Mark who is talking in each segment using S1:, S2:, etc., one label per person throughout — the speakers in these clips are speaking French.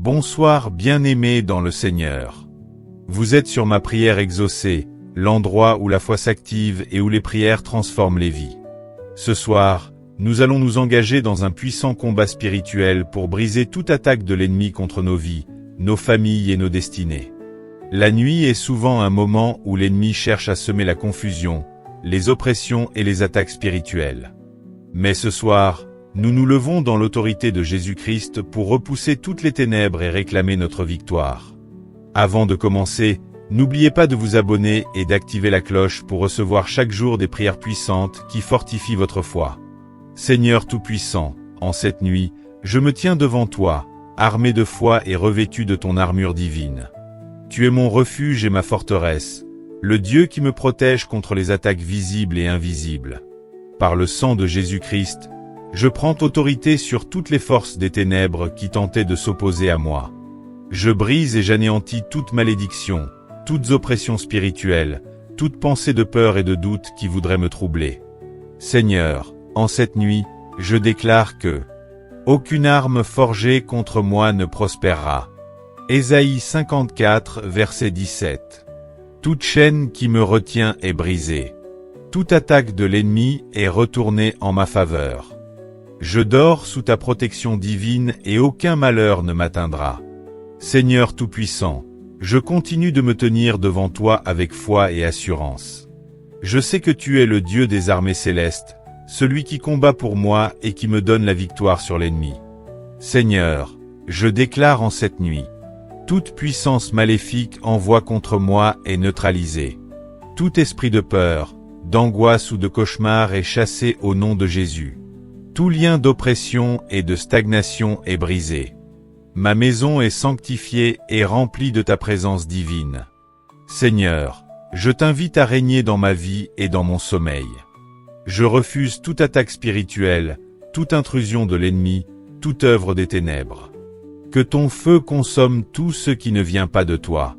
S1: Bonsoir bien-aimés dans le Seigneur. Vous êtes sur ma prière exaucée, l'endroit où la foi s'active et où les prières transforment les vies. Ce soir, nous allons nous engager dans un puissant combat spirituel pour briser toute attaque de l'ennemi contre nos vies, nos familles et nos destinées. La nuit est souvent un moment où l'ennemi cherche à semer la confusion, les oppressions et les attaques spirituelles. Mais ce soir, nous nous levons dans l'autorité de Jésus-Christ pour repousser toutes les ténèbres et réclamer notre victoire. Avant de commencer, n'oubliez pas de vous abonner et d'activer la cloche pour recevoir chaque jour des prières puissantes qui fortifient votre foi. Seigneur Tout-Puissant, en cette nuit, je me tiens devant toi, armé de foi et revêtu de ton armure divine. Tu es mon refuge et ma forteresse, le Dieu qui me protège contre les attaques visibles et invisibles. Par le sang de Jésus-Christ, je prends autorité sur toutes les forces des ténèbres qui tentaient de s'opposer à moi. Je brise et j'anéantis toute malédiction, toutes oppressions spirituelles, toute pensée de peur et de doute qui voudrait me troubler. Seigneur, en cette nuit, je déclare que aucune arme forgée contre moi ne prospérera. Ésaïe 54, verset 17. Toute chaîne qui me retient est brisée. Toute attaque de l'ennemi est retournée en ma faveur. Je dors sous ta protection divine et aucun malheur ne m'atteindra. Seigneur Tout-Puissant, je continue de me tenir devant toi avec foi et assurance. Je sais que tu es le Dieu des armées célestes, celui qui combat pour moi et qui me donne la victoire sur l'ennemi. Seigneur, je déclare en cette nuit, toute puissance maléfique envoie contre moi est neutralisée. Tout esprit de peur, d'angoisse ou de cauchemar est chassé au nom de Jésus. Tout lien d'oppression et de stagnation est brisé. Ma maison est sanctifiée et remplie de ta présence divine. Seigneur, je t'invite à régner dans ma vie et dans mon sommeil. Je refuse toute attaque spirituelle, toute intrusion de l'ennemi, toute œuvre des ténèbres. Que ton feu consomme tout ce qui ne vient pas de toi.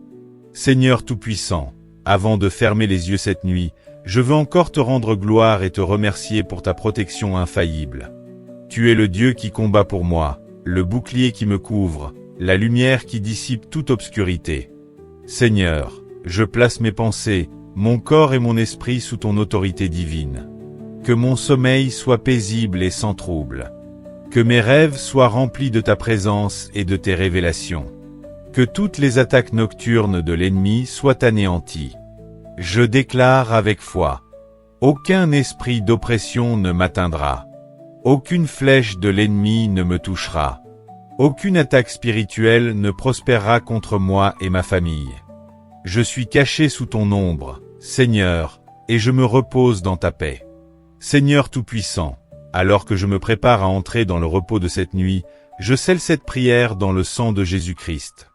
S1: Seigneur Tout-Puissant, avant de fermer les yeux cette nuit, je veux encore te rendre gloire et te remercier pour ta protection infaillible. Tu es le Dieu qui combat pour moi, le bouclier qui me couvre, la lumière qui dissipe toute obscurité. Seigneur, je place mes pensées, mon corps et mon esprit sous ton autorité divine. Que mon sommeil soit paisible et sans trouble. Que mes rêves soient remplis de ta présence et de tes révélations. Que toutes les attaques nocturnes de l'ennemi soient anéanties. Je déclare avec foi. Aucun esprit d'oppression ne m'atteindra. Aucune flèche de l'ennemi ne me touchera. Aucune attaque spirituelle ne prospérera contre moi et ma famille. Je suis caché sous ton ombre, Seigneur, et je me repose dans ta paix. Seigneur Tout-Puissant, alors que je me prépare à entrer dans le repos de cette nuit, je scelle cette prière dans le sang de Jésus-Christ.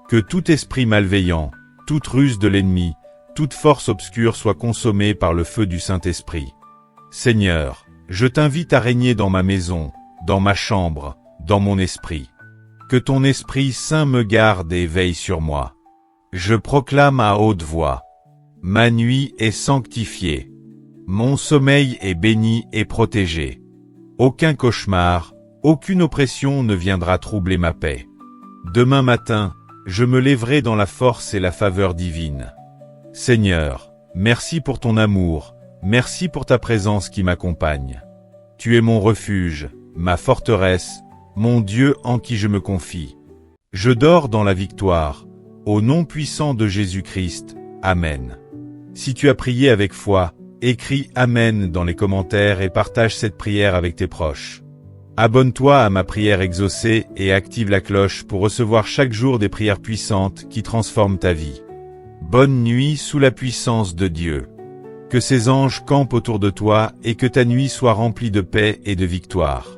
S1: Que tout esprit malveillant, toute ruse de l'ennemi, toute force obscure soit consommée par le feu du Saint-Esprit. Seigneur, je t'invite à régner dans ma maison, dans ma chambre, dans mon esprit. Que ton Esprit Saint me garde et veille sur moi. Je proclame à haute voix. Ma nuit est sanctifiée. Mon sommeil est béni et protégé. Aucun cauchemar, aucune oppression ne viendra troubler ma paix. Demain matin, je me lèverai dans la force et la faveur divine. Seigneur, merci pour ton amour, merci pour ta présence qui m'accompagne. Tu es mon refuge, ma forteresse, mon Dieu en qui je me confie. Je dors dans la victoire, au nom puissant de Jésus-Christ. Amen. Si tu as prié avec foi, écris Amen dans les commentaires et partage cette prière avec tes proches. Abonne-toi à ma prière exaucée et active la cloche pour recevoir chaque jour des prières puissantes qui transforment ta vie. Bonne nuit sous la puissance de Dieu. Que ses anges campent autour de toi et que ta nuit soit remplie de paix et de victoire.